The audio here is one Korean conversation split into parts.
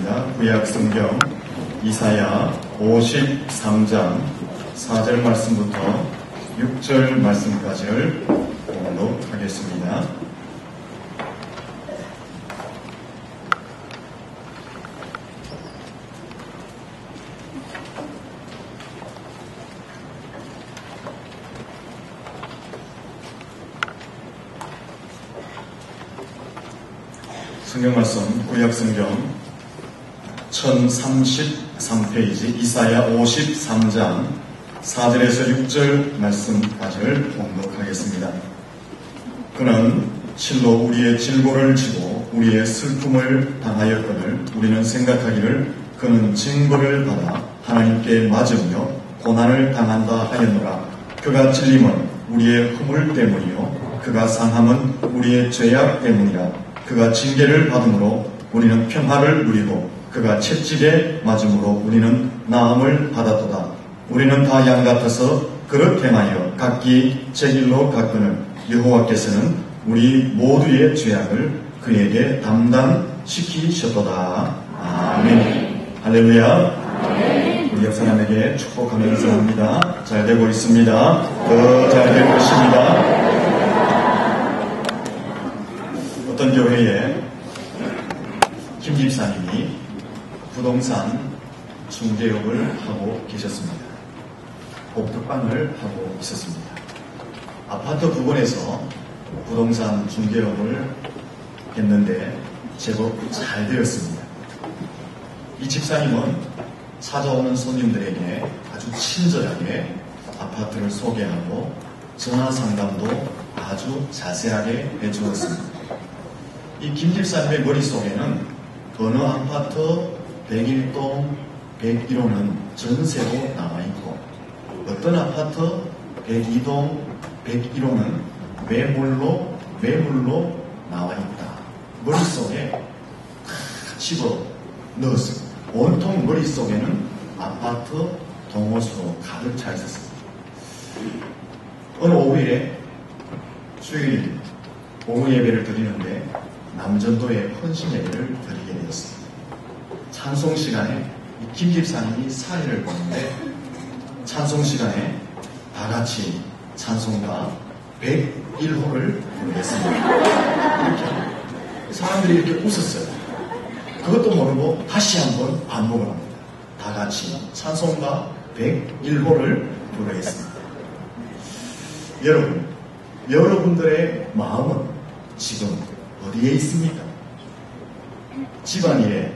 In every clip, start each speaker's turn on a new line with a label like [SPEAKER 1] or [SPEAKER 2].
[SPEAKER 1] 하겠습니다. 구약 성경 이사야 53장 4절 말씀부터 6절 말씀까지를 봉독하겠습니다. 성경 말씀 구약 성경 1033페이지 이사야 53장 4절에서 6절 말씀까지를 봉독하겠습니다. 그는 실로 우리의 질고를 지고 우리의 슬픔을 당하였거늘 우리는 생각하기를 그는 징벌을 받아 하나님께 맞으며 고난을 당한다 하였노라. 그가 찔림은 우리의 허물 때문이요 그가 상함은 우리의 죄악 때문이라. 그가 징계를 받음으로 우리는 평화를 누리고 그가 채찍에 맞음으로 우리는 나음을 받았도다. 우리는 다 양 같아서 그릇 행하여 각기 제 길로 갔거늘 여호와께서는 우리 모두의 죄악을 그에게 담당시키셨도다. 아멘. 할렐루야. 우리 옆사람에게 축복하면서 합니다. 잘 되고 있습니다. 더 잘 될 것입니다. 어떤 교회에 김 집사님이 부동산 중개업을 하고 계셨습니다. 복덕방을 하고 있었습니다. 아파트 부근에서 부동산 중개업을 했는데 제법 잘 되었습니다. 이 집사님은 찾아오는 손님들에게 아주 친절하게 아파트를 소개하고 전화 상담도 아주 자세하게 해주었습니다. 이 김 집사님의 머릿속에는 어느 아파트 101동 101호는 전세로 나와있고 어떤 아파트 102동 101호는 매물로 나와있다. 머릿속에 다 집어 넣었습니다. 온통 머릿속에는 아파트 동호수로 가득 차 있었습니다. 어느 오후에 주일 오후 예배를 드리는데 남전도에 헌신 예배를 드리게 되었습니다. 찬송 시간에 김 집사님이 사회를 보는데 찬송 시간에 다 같이 찬송가 101호를 부르겠습니다. 이렇게 사람들이 이렇게 웃었어요. 그것도 모르고 다시 한번 반복을 합니다. 다 같이 찬송가 101호를 부르겠습니다. 여러분들의 마음은 지금 어디에 있습니까? 집안일에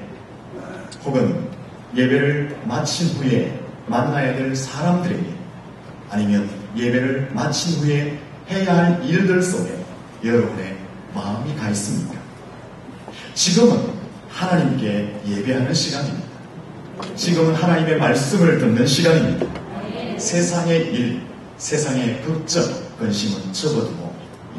[SPEAKER 1] 혹은 예배를 마친 후에 만나야 될 사람들에게 아니면 예배를 마친 후에 해야 할 일들 속에 여러분의 마음이 가 있습니까? 지금은 하나님께 예배하는 시간입니다. 지금은 하나님의 말씀을 듣는 시간입니다. 세상의 일, 세상의 걱정, 근심은 접어두고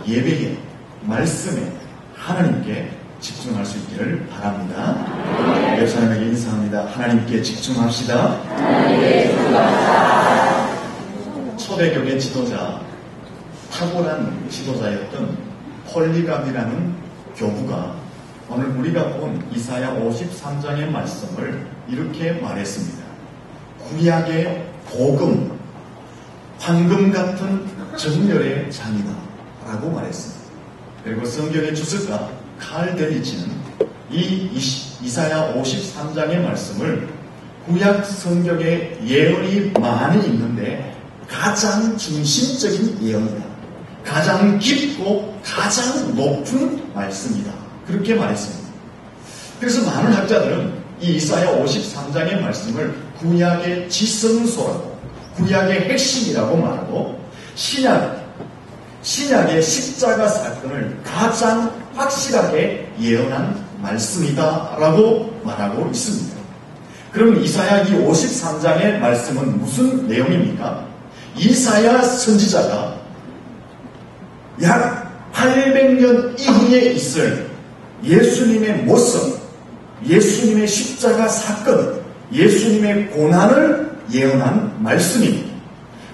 [SPEAKER 1] 예배에, 말씀에, 하나님께 집중할 수 있기를 바랍니다. 옆 사람에게 인사합니다. 하나님께 집중합시다. 초대교회 지도자, 탁월한 지도자였던 폴리갑이라는 교부가 오늘 우리가 본 이사야 53장의 말씀을 이렇게 말했습니다. 구약의 복음, 황금 같은 정열의 장이다 라고 말했습니다. 그리고 성경의 주석가 칼 데리치는 이 이사야 53장의 말씀을 구약 성경에 예언이 많이 있는데 가장 중심적인 예언이다. 가장 깊고 가장 높은 말씀이다. 그렇게 말했습니다. 그래서 많은 학자들은 이 이사야 53장의 말씀을 구약의 지성소라고 구약의 핵심이라고 말하고 신약의 십자가 사건을 가장 확실하게 예언한 말씀이다라고 말하고 있습니다. 그럼 이사야 이 53장의 말씀은 무슨 내용입니까? 이사야 선지자가 약 800년 이후에 있을 예수님의 모습, 예수님의 십자가 사건, 예수님의 고난을 예언한 말씀입니다.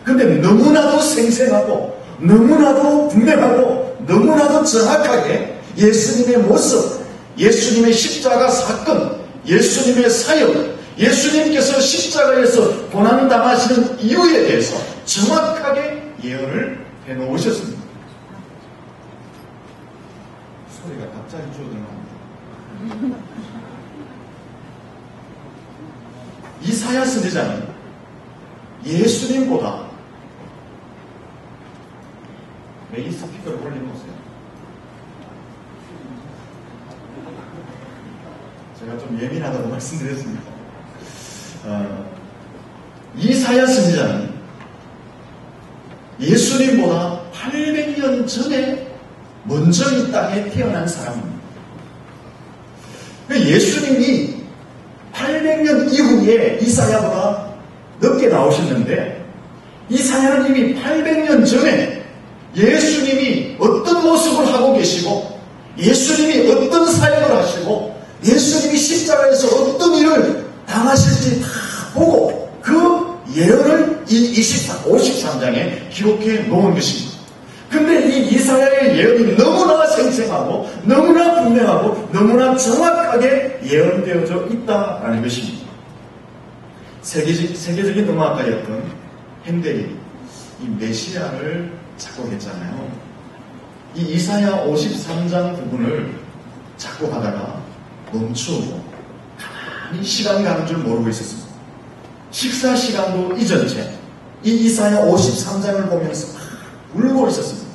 [SPEAKER 1] 그런데 너무나도 생생하고 너무나도 분명하고 너무나도 정확하게 예수님의 모습, 예수님의 십자가 사건, 예수님의 사역, 예수님께서 십자가에서 고난당하시는 이유에 대해서 정확하게 예언을 해놓으셨습니다. 소리가 갑자기 줄어들어갑니다. 이사야 선지자는 예수님보다 메인 스피커를 올려놓으세요. 제가 좀 예민하다고 말씀드렸습니다. 이사야 선지자는 예수님보다 800년 전에 먼저 이 땅에 태어난 사람입니다. 예수님이 800년 이후에 이사야보다 늦게 나오셨는데, 이사야는 이미 800년 전에 예수님이 어떤 모습을 하고 계시고, 예수님이 어떤 사역을 하시고, 예수님이 십자가에서 어떤 일을 당하실지 다 보고 그 예언을 이 53장에 기록해 놓은 것입니다. 근데 이 이사야의 예언이 너무나 생생하고 너무나 분명하고 너무나 정확하게 예언되어져 있다라는 것입니다. 세계적인 음악가였던 핸델이 이 메시아를 작곡했잖아요. 이 이사야 53장 부분을 작곡하다가 멈추고 가만히 시간 가는 줄 모르고 있었습니다. 식사 시간도 잊은 채 이 이사야 53장을 보면서 울고 있었습니다.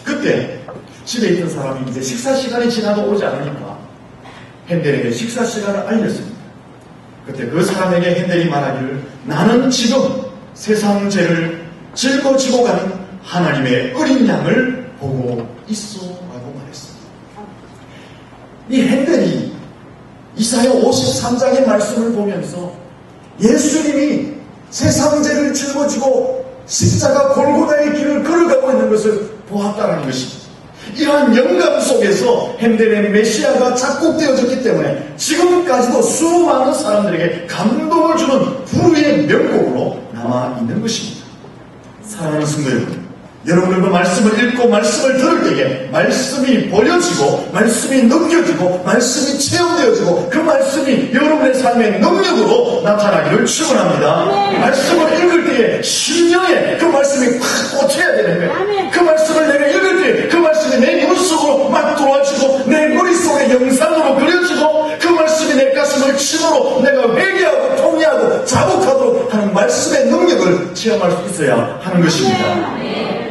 [SPEAKER 1] 그때 집에 있던 사람이 이제 식사 시간이 지나도 오지 않으니까 핸델에게 식사 시간을 알렸습니다. 그때 그 사람에게 핸델이 말하기를, 나는 지금 세상 죄를 짊어지고 가는 하나님의 어린 양을 보고 있어 라고 말했습니다. 이 핸델이 이사야 53장의 말씀을 보면서 예수님이 세상 죄를 짊어지고 십자가 골고다의 길을 걸어가고 있는 것을 보았다는 것입니다. 이러한 영감 속에서 핸델의 메시아가 작곡되어졌기 때문에 지금까지도 수많은 사람들에게 감동을 주는 불후의 명곡으로 남아있는 것입니다. 사랑하는 성도 여러분, 여러분들도 말씀을 읽고 말씀을 들을 때에 말씀이 보여지고 말씀이 느껴지고 말씀이 체험되어지고 그 말씀이 여러분의 삶의 능력으로 나타나기를 축원합니다. 말씀을 읽을 때에 심령에 그 말씀이 팍 꽂혀야 되는 거예요. 그 말씀을 내가 읽을 때 그 말씀이 내 눈속으로 막 들어와지고 내 머릿속에 영상으로 그려지고 그 말씀이 내 가슴을 침으로 내가 회개하고 통회하고 자복하도록 하는 말씀의 능력을 체험할 수 있어야 하는 것입니다.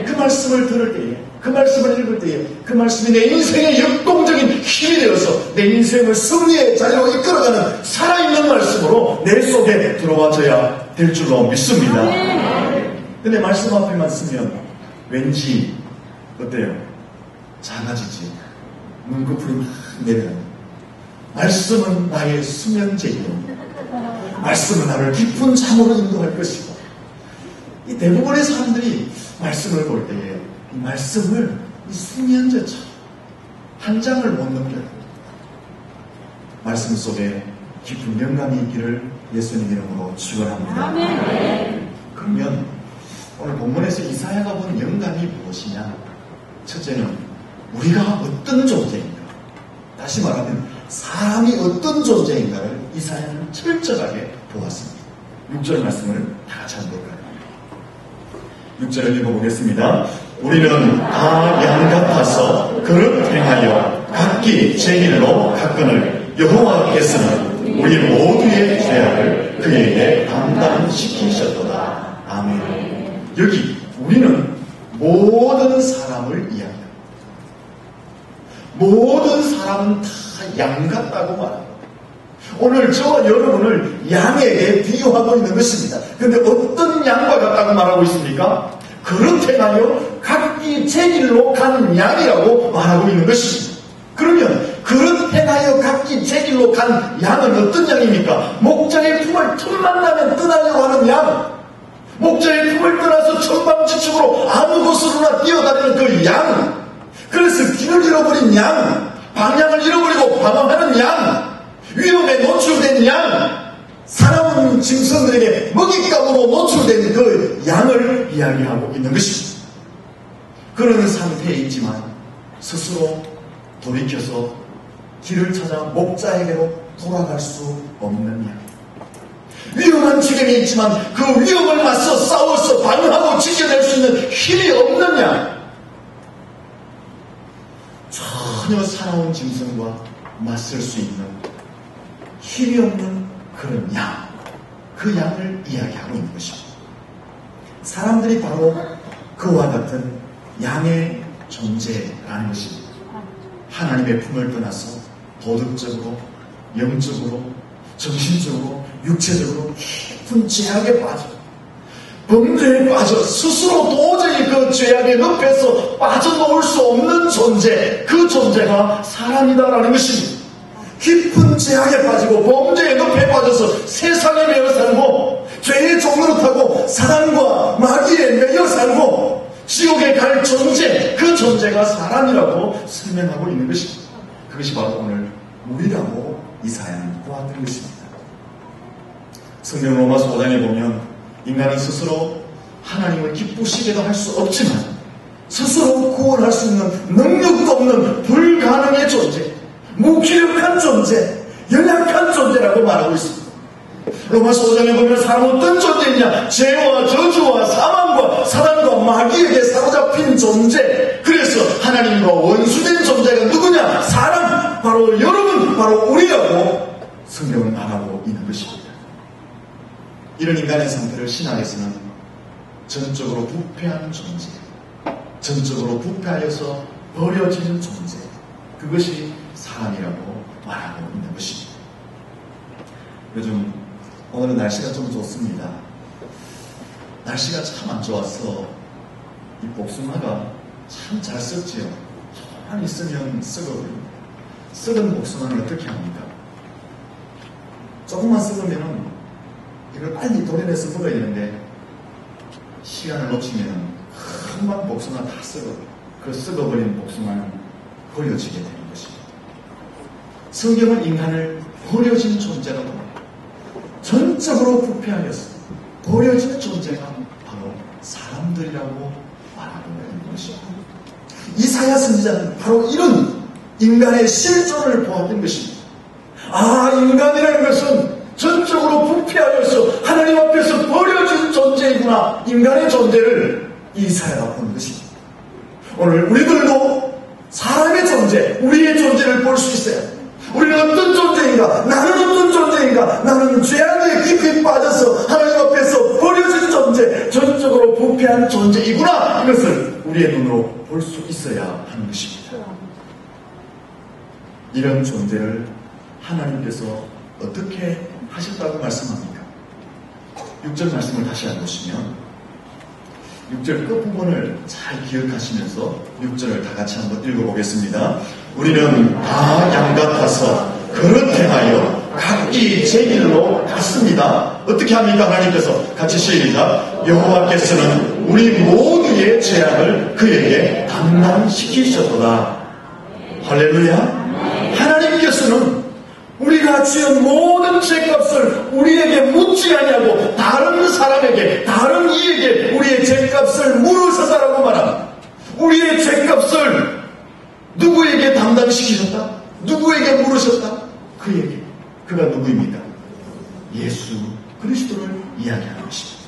[SPEAKER 1] 그 말씀을 들을 때에, 그 말씀을 읽을 때에 그 말씀이 내 인생의 역동적인 힘이 되어서 내 인생을 승리의 자리로 이끌어가는 살아있는 말씀으로 내 속에 들어와줘야 될 줄로 믿습니다. 근데 말씀 앞에만 쓰면 왠지 어때요? 작아지지. 눈꺼풀이 막 내려가요. 말씀은 나의 수면제이요, 말씀은 나를 깊은 잠으로 인도할 것이고, 이 대부분의 사람들이 말씀을 볼 때에 이 말씀을 이 수면제처럼 한 장을 못 넘겨요. 말씀 속에 깊은 영감이 있기를 예수님 이름으로 축원합니다. 그러면 오늘 본문에서 이사야가 본 영감이 무엇이냐? 첫째는 우리가 어떤 존재인가, 다시 말하면 사람이 어떤 존재인가를 이사야는 철저하게 보았습니다. 6절 말씀을 다 같이 한번 볼까요? 6절을 읽어보겠습니다. 우리는 다 양 같아서 그릇 행하여 각기 제 길로 갔거늘 여호와께서는 우리 모두의 죄악을 그에게 담당시키셨도다. 아멘. 여기 우리는 모든 사람을 이야기합니다. 모든 사람은 다 양 같다고 말합니다. 오늘 저와 여러분을 양에게 비유하고 있는 것입니다. 그런데 어떤 양과 같다고 말하고 있습니까? 그릇 행하여 각기 제 길로 간 양이라고 말하고 있는 것입니다. 그러면 그릇 행하여 각기 제 길로 간 양은 어떤 양입니까? 목자의 품을 틈만 나면 떠나려고 하는 양, 목자의 품을 떠나서 천방지축으로 아무 곳으로나 뛰어다니는 그 양, 그래서 길을 잃어버린 양, 방향을 잃어버리고 방황하는 양, 위험에 노출된 양, 사람 짐승들에게 먹잇감으로 노출된 그 양을 이야기하고 있는 것입니다. 그러는 상태에 있지만 스스로 돌이켜서 길을 찾아 목자에게로 돌아갈 수 없느냐? 위험한 지경에 있지만 그 위험을 맞서 싸워서 방어하고 지켜낼 수 있는 힘이 없느냐? 전혀 살아온 짐승과 맞설 수 있는 힘이 없는 그런 양, 그 양을 이야기하고 있는 것입니다. 사람들이 바로 그와 같은 양의 존재라는 것입니다. 하나님의 품을 떠나서 도덕적으로, 영적으로, 정신적으로, 육체적으로 깊은 죄악에 빠져 범죄에 빠져 스스로 도저히 그 죄악의 늪에서 빠져나올 수 없는 존재, 그 존재가 사람이다라는 것입니다. 깊은 죄악에 빠지고 범죄의 늪에 빠져서 세상에 매여 살고 죄의 종로를 타고 사단과 마귀에 매여 살고 지옥에 갈 존재, 그 존재가 사람이라고 설명하고 있는 것입니다. 그것이 바로 오늘 우리라고 이사야는 보았던 것입니다. 성경 로마서 5장에 보면 인간은 스스로 하나님을 기쁘시게도 할 수 없지만 스스로 구원할 수 있는 능력도 없는 불가능의 존재, 무기력한 존재, 연약한 존재라고 말하고 있습니다. 로마서 5장에 보면 사람은 어떤 존재이냐? 죄와 저주와 사망과 사단과 마귀에게 사로잡힌 존재. 그래서 하나님과 원수된 존재가 누구냐? 사람, 바로 여러분, 바로 우리라고 성경은 말하고 있는 것입니다. 이런 인간의 상태를 신학에서는 전적으로 부패한 존재, 전적으로 부패하여서 버려지는 존재, 그것이 사람이라고 말하고 있는 것입니다. 요즘 오늘은 날씨가 좀 좋습니다. 날씨가 참 안 좋아서 이 복숭아가 참 잘 썩지요. 조금만 있으면 썩어버립니다. 썩은 복숭아는 어떻게 합니까? 조금만 썩으면 이걸 빨리 도려내서 먹어야 되는데 시간을 놓치면 금방 복숭아 다 썩어버려요. 그 썩어버린 복숭아는 버려지게 되는 것입니다. 성경은 인간을 버려진 존재라고 합니다. 전적으로 부패하였어 버려진 존재가 바로 사람들이라고 말하고 있는 것입니다. 이사야 선지자는 바로 이런 인간의 실존을 보았던 것입니다. 아, 인간이라는 것은 전적으로 부패하여서 하나님 앞에서 버려진 존재이구나. 인간의 존재를 이사야가 보는 것입니다. 오늘 우리들도 사람의 존재, 우리의 존재를 볼 수 있어요. 우리는 어떤 존재인가? 나는 어떤 존재인가? 나는 죄악에 깊이 빠져서 하나님 앞에서 버려진 존재, 전적으로 부패한 존재이구나. 이것을 우리의 눈으로 볼 수 있어야 하는 것입니다. 이런 존재를 하나님께서 어떻게 하셨다고 말씀합니까? 6절 말씀을 다시 한번 보시면 6절 끝부분을 잘 기억하시면서 6절을 다 같이 한번 읽어보겠습니다. 우리는 다 양 같아서 그릇 행하여 각기 제 길로 갔습니다. 어떻게 합니까? 하나님께서 같이 시작. 여호와께서는 우리 모두의 죄악을 그에게 담당시키셨도다. 할렐루야. 하나님께서는 우리가 지은 모든 죄값을 우리에게 묻지 아니하고 다른 사람에게, 다른 이에게 우리의 죄값을 물으셨다라고 말합니다. 우리의 죄값을 누구에게 담당시키셨다? 누구에게 물으셨다? 그에게. 그가 누구입니까? 예수 그리스도를 이야기하는 것입니다.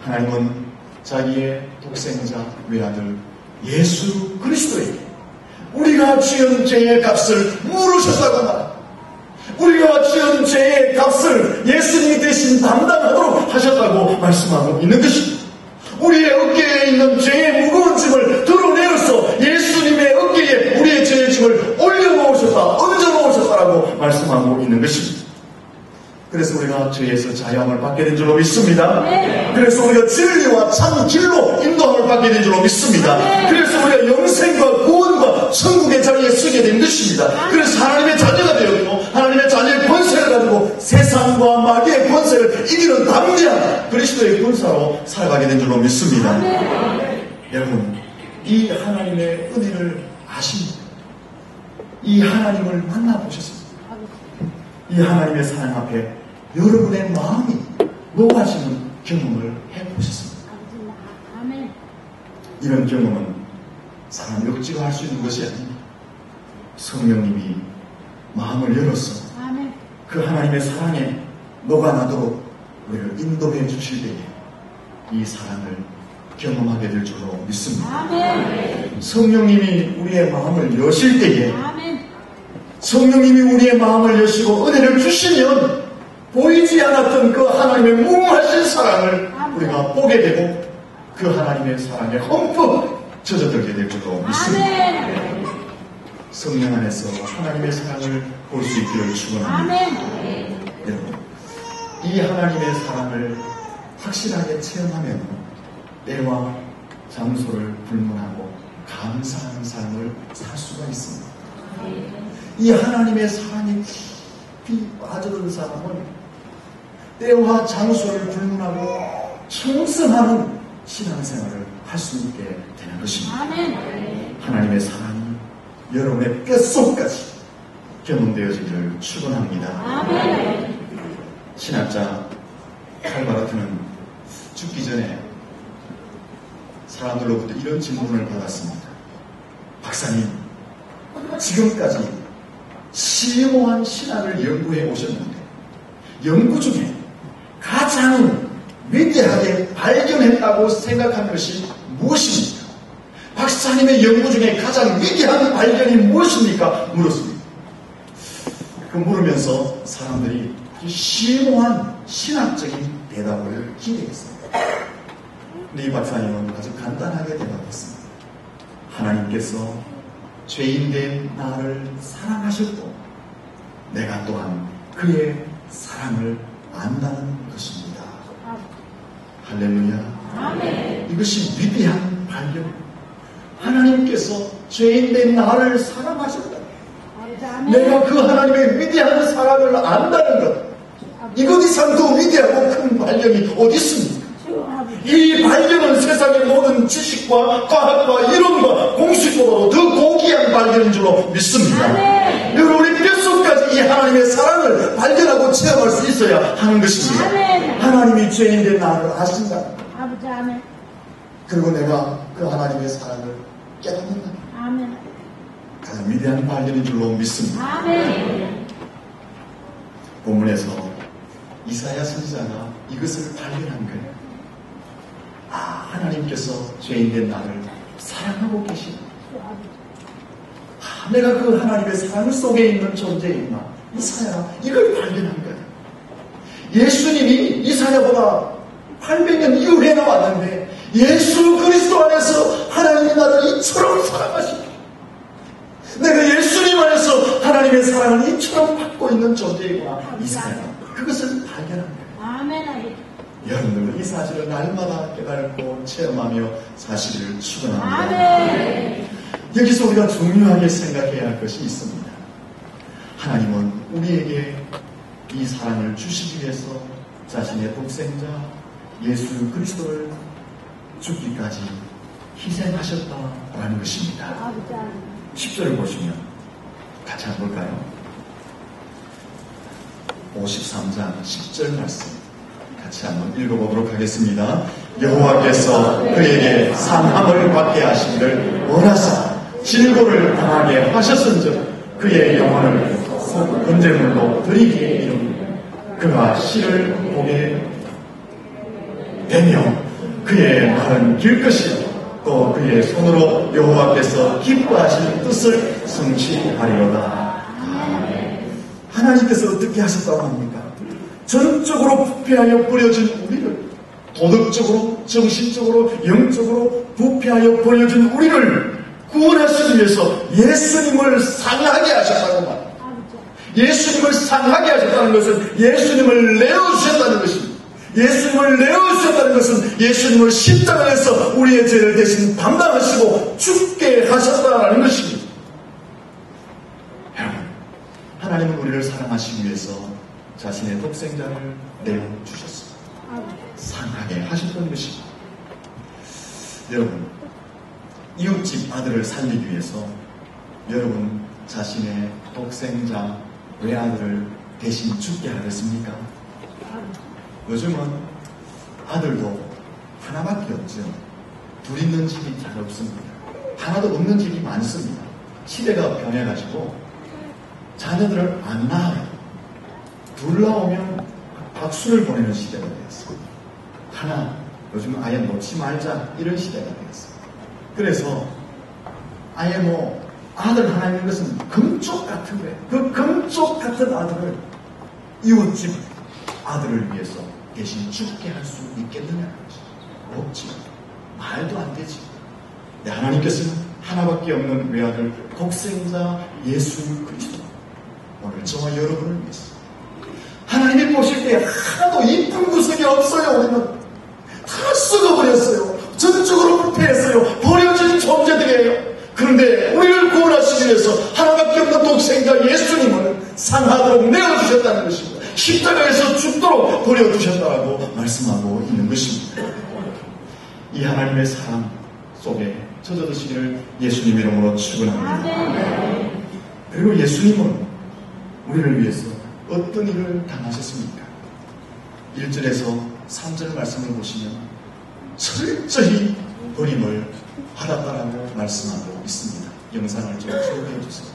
[SPEAKER 1] 하나님은 자기의 독생자 외아들 예수 그리스도에게 우리가 지은 죄의 값을 물으셨다고 말합니다. 우리가 지은 죄의 값을 예수님이 대신 담당하도록 하셨다고 말씀하고 있는 것입니다. 우리의 어깨에 있는 죄의 무거운 짐을 드러내어서 예수님의 어깨에 우리의 죄의 짐을 올려놓으셨다, 얹어놓으셨다라고 말씀하고 있는 것입니다. 그래서 우리가 죄에서 자유함을 받게 된 줄로 믿습니다. 그래서 우리가 진리와 참 길로 인도함을 받게 된 줄로 믿습니다. 그래서 우리가 영생과 구원과 천국의 자리에 서게 된 것입니다. 그래서 하나님의 자녀가 되었고 하나님의 자녀의 권세를 가지고 세상과 마귀의 권세를 이기는 담대한 그리스도의 군사로 살아가게 된 줄로 믿습니다. 여러분, 이 하나님의 은혜를 아십니까? 이 하나님을 만나보셨습니까? 이 하나님의 사랑 앞에 여러분의 마음이 녹아지는 경험을 해보셨습니까? 이런 경험은 사람이 억지로 할 수 있는 것이 아닙니다. 성령님이 마음을 열어서 그 하나님의 사랑에 녹아나도록 우리를 인도해 주실 때에 이 사랑을 경험하게 될 줄로 믿습니다.
[SPEAKER 2] 아멘.
[SPEAKER 1] 성령님이 우리의 마음을 여실 때에
[SPEAKER 2] 아멘.
[SPEAKER 1] 성령님이 우리의 마음을 여시고 은혜를 주시면 보이지 않았던 그 하나님의 무궁하신 사랑을 우리가 보게 되고 그 하나님의 사랑에 흠뻑 젖어들게 될 줄로 믿습니다.
[SPEAKER 2] 아멘.
[SPEAKER 1] 성령 안에서 하나님의 사랑을 볼 수 있기를 축원합니다.
[SPEAKER 2] 아멘.
[SPEAKER 1] 여러분, 이 하나님의 사랑을 확실하게 체험하면 때와 장소를 불문하고 감사하는 삶을 살 수가 있습니다. 이 하나님의 사랑에 깊이 빠져든 사람은 때와 장소를 불문하고 충성하는 신앙생활을 할 수 있게 되는 것입니다.
[SPEAKER 2] 아멘.
[SPEAKER 1] 하나님의 사랑이 여러분의 뼛속까지 경험되어지기를 축원합니다.
[SPEAKER 2] 아멘.
[SPEAKER 1] 신학자 칼바르트는 죽기 전에 사람들로부터 이런 질문을 받았습니다. 박사님, 지금까지 심오한 신학을 연구해 오셨는데 연구 중에 가장 위대하게 발견했다고 생각하는 것이 무엇입니까? 박사님의 연구 중에 가장 위대한 발견이 무엇입니까? 물었습니다. 그 물으면서 사람들이 심오한 신학적인 대답을 기대했습니다. 근데 이 박사님은 아주 간단하게 대답했습니다. 하나님께서 죄인된 나를 사랑하셨고 내가 또한 그의 사랑을 안다는 것입니다. 할렐루야.
[SPEAKER 2] 아멘.
[SPEAKER 1] 이것이 위대한 발견. 하나님께서 죄인된 나를 사랑하셨다. 내가 그 하나님의 위대한 사랑을 안다는 것. 이것 이상 더 위대하고 큰 발견이 어디 있습니까? 이 발견은 세상의 모든 지식과 과학과 이론과 공식보다도 더 고귀한 발견인 줄로 믿습니다. 여러분, 우리 뼛속까지 이 하나님의 사랑을 발견하고 체험할 수 있어야 하는 것입니다. 하나님이 죄인된 나를 아신다.
[SPEAKER 2] 아버지, 아멘.
[SPEAKER 1] 그리고 내가 그 하나님의 사랑을 깨닫는다.
[SPEAKER 2] 아멘.
[SPEAKER 1] 가장 위대한 발견인 줄로 믿습니다.
[SPEAKER 2] 아멘.
[SPEAKER 1] 본문에서 이사야 선지자가 이것을 발견한 거예요. 아, 하나님께서 죄인된 나를 사랑하고 계시다. 아, 내가 그 하나님의 사랑 속에 있는 존재이구나. 이사야 이걸 발견한 거예요. 예수님이 이사야보다 800년 이후에 나왔는데 예수 그리스도 안에서 하나님이 나를 이처럼 사랑하십니다. 내가 예수님 안에서 하나님의 사랑을 이처럼 받고 있는 존재이구나. 이사야 그것을 발견한 거예요.
[SPEAKER 2] 아멘. 아멘.
[SPEAKER 1] 여러분들은 이 사실을 날마다 깨닫고 체험하며 사실을 추구합니다.
[SPEAKER 2] 아멘.
[SPEAKER 1] 여기서 우리가 중요하게 생각해야 할 것이 있습니다. 하나님은 우리에게 이 사랑을 주시기 위해서 자신의 독생자 예수 그리스도를 죽기까지 희생하셨다라는 것입니다.
[SPEAKER 2] 아버지, 아멘.
[SPEAKER 1] 10절을 보시면 같이 한번 볼까요? 53장 10절 말씀 같이 한번 읽어보도록 하겠습니다. 여호와께서 그에게 상함을 받게 하시기를 원하사 질고를 당하게 하셨은즉 그의 영혼을 번제물로 드리기에 이르니 그가 실을 보게 되며 그의 말은 길 것이요 또 그의 손으로 여호와께서 기뻐하실 뜻을 성취하리로다. 하나님께서 어떻게 하셨다고 합니까? 전적으로 부패하여 버려진 우리를, 도덕적으로, 정신적으로, 영적으로 부패하여 버려진 우리를 구원하시기 위해서 예수님을 상하게 하셨다고 말합니다. 예수님을 상하게 하셨다는 것은 예수님을 내어주셨다는 것입니다. 예수님을 내어주셨다는 것은 예수님을 십자가에서 우리의 죄를 대신 담당하시고 죽게 하셨다는 것입니다. 여러분, 하나님은 우리를 사랑하시기 위해서 자신의 독생자를 내어주셨습니다. 상하게 하셨던 것입니다. 여러분, 이웃집 아들을 살리기 위해서 여러분 자신의 독생자 외아들을 대신 죽게 하겠습니까? 요즘은 아들도 하나밖에 없죠. 둘 있는 집이 잘 없습니다. 하나도 없는 집이 많습니다. 시대가 변해가지고 자녀들을 안 낳아요. 둘 나오면 박수를 보내는 시대가 되었어요. 하나, 요즘 아예 놓지 말자, 이런 시대가 되었어요. 그래서 아예 아들 하나 있는 것은 금쪽 같은 거예요. 그 금쪽 같은 아들을 이웃집 아들을 위해서 대신 죽게 할 수 있겠느냐는 것이죠. 없지. 말도 안 되지. 하나님께서는 하나밖에 없는 외아들 독생자 예수 그리스도, 오늘 저와 여러분을 위해서 하나님이 보실 때 하나도 이쁜 구석이 없어요. 우리는 다 썩어버렸어요. 전적으로 부패했어요. 버려진 존재들이에요. 그런데 우리를 구원하시기 위해서 하나밖에 없는 독생자 예수님을 상하도록 내어주셨다는 것입니다. 십자가에서 죽도록 버려두셨다고 말씀하고 있는 것입니다. 이 하나님의 사랑 속에 젖어드시기를 예수님 이름으로 축원합니다. 그리고 예수님은 우리를 위해서 어떤 일을 당하셨습니까? 1절에서 3절 말씀을 보시면 철저히 버림을 받았다라고 말씀하고 있습니다. 영상을 좀 소개해 주세요.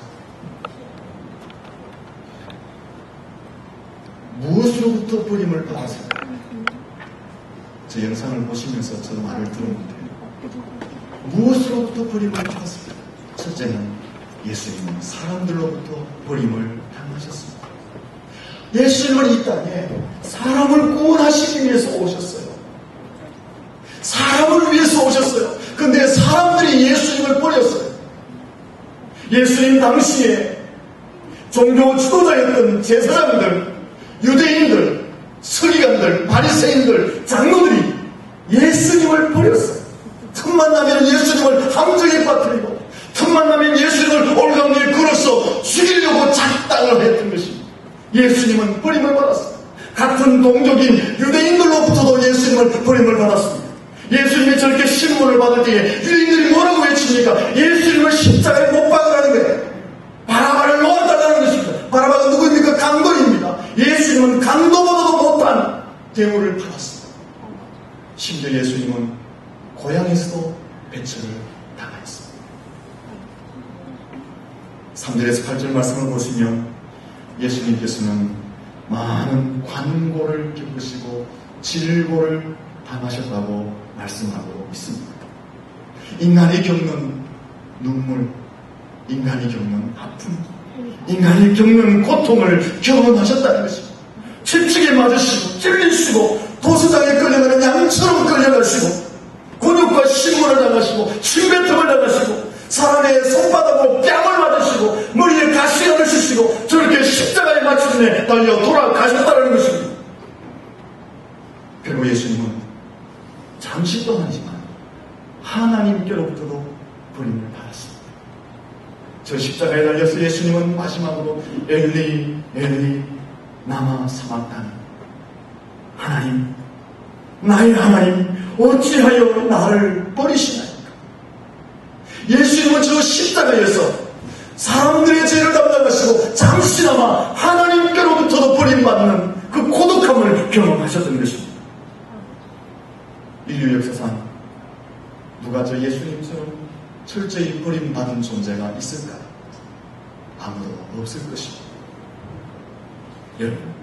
[SPEAKER 1] 무엇으로부터 버림을 받았어요? 저 영상을 보시면서 저 말을 들었는데 무엇으로부터 버림을 받았습니까? 첫째는 예수님은 사람들로부터 버림을 당하셨습니다. 예수님은 이 땅에 사람을 구원하시기 위해서 오셨어요. 사람을 위해서 오셨어요. 그런데 사람들이 예수님을 버렸어요. 예수님 당시에 종교 지도자였던 제사장들, 유대인들, 서기관들, 바리새인들, 장로들이 예수님을 버렸어요. 틈만 나면 예수님을 함정에 빠뜨리고 틈만 나면 예수님을 올강 위에 걸어서 죽이려고 작당을 했던 것입니다. 예수님은 버림을 받았습니다. 같은 동족인 유대인들로부터도 예수님을 버림을 받았습니다. 예수님이 저렇게 신문을 받을 때에 유대인들이 뭐라고 외칩니까? 예수님을 십자가에 못 박으라는 거예요. 바라바를 놓아달라는 것입니다. 바라바가 누구입니까? 강도입니다. 예수님은 강도보다도 못한 대우를 받았습니다. 심지어 예수님은 고향에서도 배척을 당하였습니다. 3절에서 8절 말씀을 보시면 예수님께서는 많은 관고를 겪으시고 질고를 당하셨다고 말씀하고 있습니다. 인간이 겪는 눈물, 인간이 겪는 아픔, 인간이 겪는 고통을 경험하셨다는 것입니다. 채찍에 맞으시고 찔리시고 도수장에 끌려가는 양처럼 끌려가시고 곤욕과 신문을 당하시고 침뱉음을 당하시고 사람의 손바닥으로 뺨을 맞으시고 머리에 가시관을 쓰시고 저렇게 십자가에 맞추심에 달려 돌아가셨다는 것입니다. 그리고 예수님은 잠시 동안이지만 하나님께로부터도 버림을 받았습니다. 저 십자가에 달려서 예수님은 마지막으로 엘리 엘리 나마 사막단, 하나님 나의 하나님 어찌하여 나를 버리시나이까. 예수님은 저 십자가에서 사람들의 죄를 담당하시고 잠시나마 하나님께로부터도 버림받는 그 고독함을 경험하셨던 것입니다. 인류 역사상 누가 저 예수님처럼 철저히 버림받은 존재가 있을까요? 아무도 없을 것입니다. 여러분,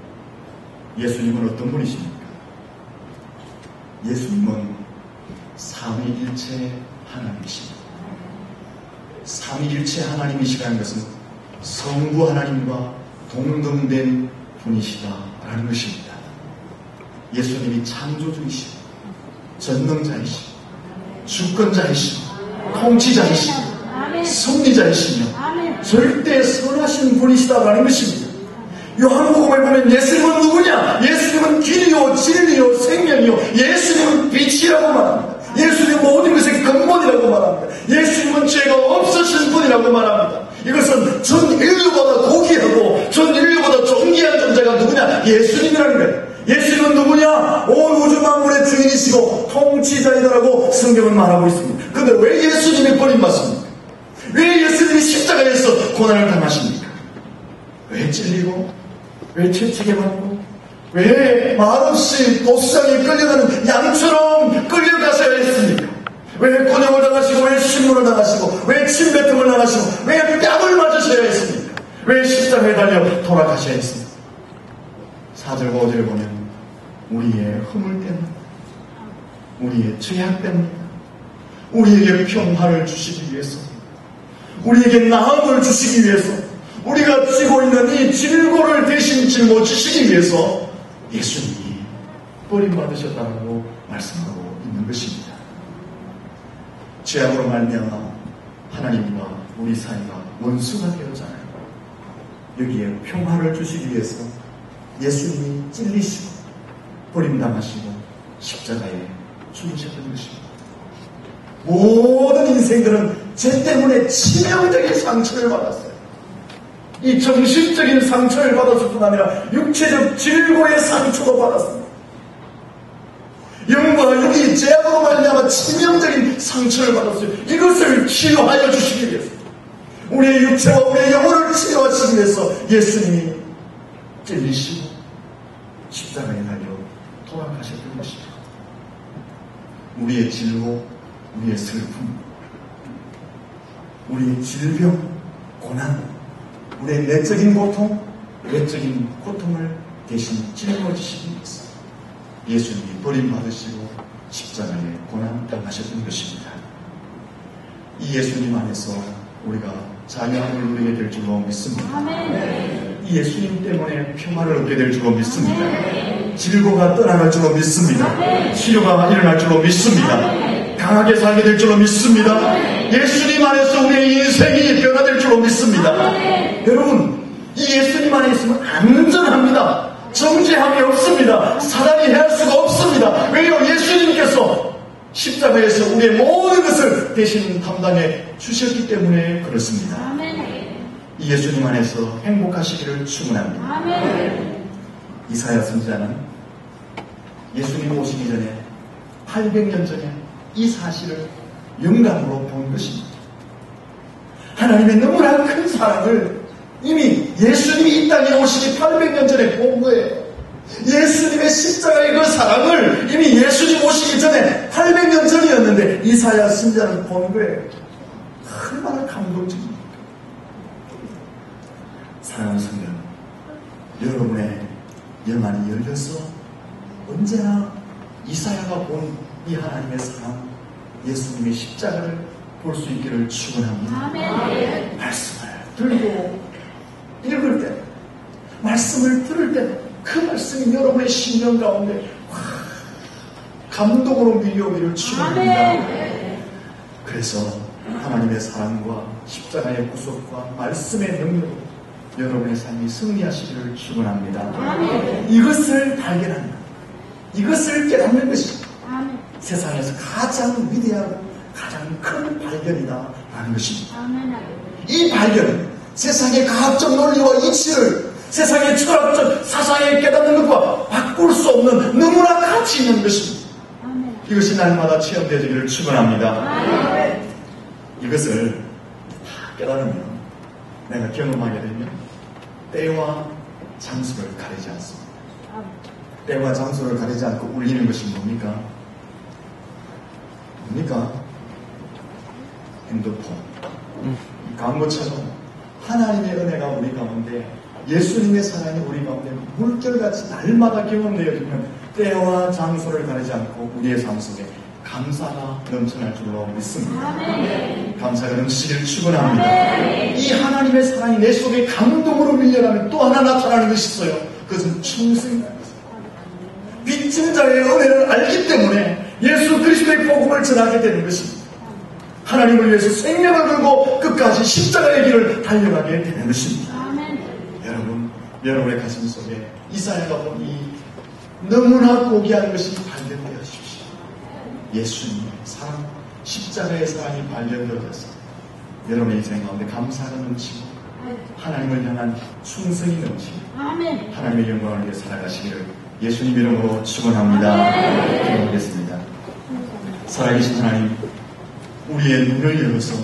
[SPEAKER 1] 예수님은 어떤 분이십니까? 예수님은 삼위일체 하나님이십니다. 삼위일체 하나님이시라는 것은 성부 하나님과 동등된 분이시다라는 것입니다. 예수님이 창조주이시고 전능자이시고 주권자이시고 통치자이시고 섭리자이시며 절대 선하신 분이시다라는 것입니다. 요한복음에 보면 예수님은 누구냐? 예수님은 길이요 진리요 생명이요 예수님은 빛이라고 말합니다. 예수님은 모든 것의 근본이라고 말합니다. 예수님은 죄가 없으신 분이라고 말합니다. 이것은 전 인류보다 고귀하고 전 인류보다 존귀한 존재가 누구냐? 예수님이라는 거예요. 예수님은 누구냐? 온 우주 만물의 주인이시고 통치자이다라고 성경은 말하고 있습니다. 그런데 왜 예수님이 버림받습니까? 왜 예수님이 십자가에서 고난을 당하십니까? 왜 찔리고 왜 채찍에 맞고 왜 말없이 도수장에 끌려가는 양처럼 끌려가셔야 했습니까? 왜 곤욕을 당하시고 왜 신문을 당하시고 왜 침뱉음을 당하시고 왜 뺨을 맞으셔야 했습니까? 왜 십자가에 달려 돌아가셔야 했습니까? 4절과 5절을 보면 우리의 허물 때문에, 우리의 죄악 때문에, 우리에게 평화를 주시기 위해서, 우리에게 나음을 주시기 위해서, 우리가 쥐고 있는 이 질고를 대신 짊어지시기 위해서 예수님이 버림받으셨다고 말씀하고 있는 것입니다. 죄악으로 말미암아 하나님과 우리 사이가 원수가 되었잖아요. 여기에 평화를 주시기 위해서 예수님이 찔리시고 버림당하시고 십자가에 죽으셨던 것입니다. 모든 인생들은 죄 때문에 치명적인 상처를 받았어요. 이 정신적인 상처를 받았을 뿐 아니라 육체적 질고의 상처도 받았습니다. 영과 육이 죄악으로 말미암아 치명적인 상처를 받았어요. 이것을 치료하여 주시기 위해서, 우리의 육체와 우리의 영혼을 치료하시기 위해서 예수님이 찔리시고 십자가에 달려 돌아가셨던 것입니다. 우리의 질고, 우리의 슬픔, 우리의 질병, 고난, 우리의 내적인 고통, 외적인 고통을 대신 짊어지시기 위해서 예수님이 버림받으시고 십자가에 고난당하셨던 것입니다. 이 예수님 안에서 우리가 자유함을 누리게 될 줄로 믿습니다. 이 예수님 때문에 평화를 얻게 될 줄로 믿습니다. 질고가 떠나갈 줄로 믿습니다. 치료가 일어날 줄로 믿습니다. 강하게 살게 될 줄로 믿습니다. 예수님 안에서 우리의 인생이 변화될 줄로 믿습니다. 여러분, 이 예수님 안에 있으면 안전합니다. 정죄함이 없습니다. 사단이 해할 수가 없습니다. 왜요? 예수님께서 십자가에서 우리의 모든 것을 대신 담당해 주셨기 때문에 그렇습니다. 이 예수님 안에서 행복하시기를 축원합니다. 이사야 선지자는 예수님 오시기 전에 800년 전에 이 사실을 영감으로 본 것입니다. 하나님의 너무나 큰 사랑을 이미 예수님이 이 땅에 오시기 800년 전에 본 거예요. 예수님의 십자가의 그 사랑을 이미 예수님 오시기 전에 800년 전이었는데 이사야 선지자는 본 거예요. 얼마나 감동적입니까? 사랑하는 성도, 여러분의 영안이 열려서 언제나 이사야가 본 이 하나님의 사랑, 예수님의 십자가를 볼 수 있기를 축원합니다. 말씀을 들고 읽을 때, 말씀을 들을 때 그 말씀이 여러분의 심령 가운데 감동으로 밀려오기를 축원합니다. 그래서 하나님의 사랑과 십자가의 구속과 말씀의 능력으로 여러분의 삶이 승리하시기를 축원합니다. 이것을 발견합니다. 이것을 깨닫는 것입니다. 세상에서 가장 위대하고 가장 큰 발견이다 라는 것입니다. 이 발견은 세상의 과학적 논리와 이치를 세상의 철학적 사상에 깨닫는 것과 바꿀 수 없는 너무나 가치 있는 것입니다. 이것이 날마다 체험되기를 축원합니다. 이것을 다 깨달으면, 내가 경험하게 되면 때와 장소를 가리지 않습니다. 때와 장소를 가리지 않고 울리는 것이 뭡니까? 핸드폰, 광고처럼 하나님의 은혜가 우리 가운데, 예수님의 사랑이 우리 가운데 물결같이 날마다 경험되어지면 때와 장소를 가리지 않고 우리의 삶 속에 감사가 넘쳐날 줄로 믿습니다. 감사가 넘치기를 축원합니다. 이 하나님의 사랑이 내 속에 감동으로 밀려나면 또 하나 나타나는 것이 있어요. 그것은 충성이라는 것입니다. 빚진 자의 은혜를 알기 때문에 예수 그리스도의 복음을 전하게 되는 것입니다. 하나님을 위해서 생명을 걸고 끝까지 십자가의 길을 달려가게 되는 것입니다. 여러분의 가슴 속에 이사야가 본 이 너무나 고귀한 것이 발견되어지십시오. 예수님의 사랑, 십자가의 사랑이 발견되어져서 여러분의 인생 가운데 감사가 넘치고 하나님을 향한 충성이 넘치고 하나님의 영광을 위해 살아가시기를 예수님 이름으로 축원합니다. 기도하겠습니다. 살아계신 하나님, 우리의 눈을 열어서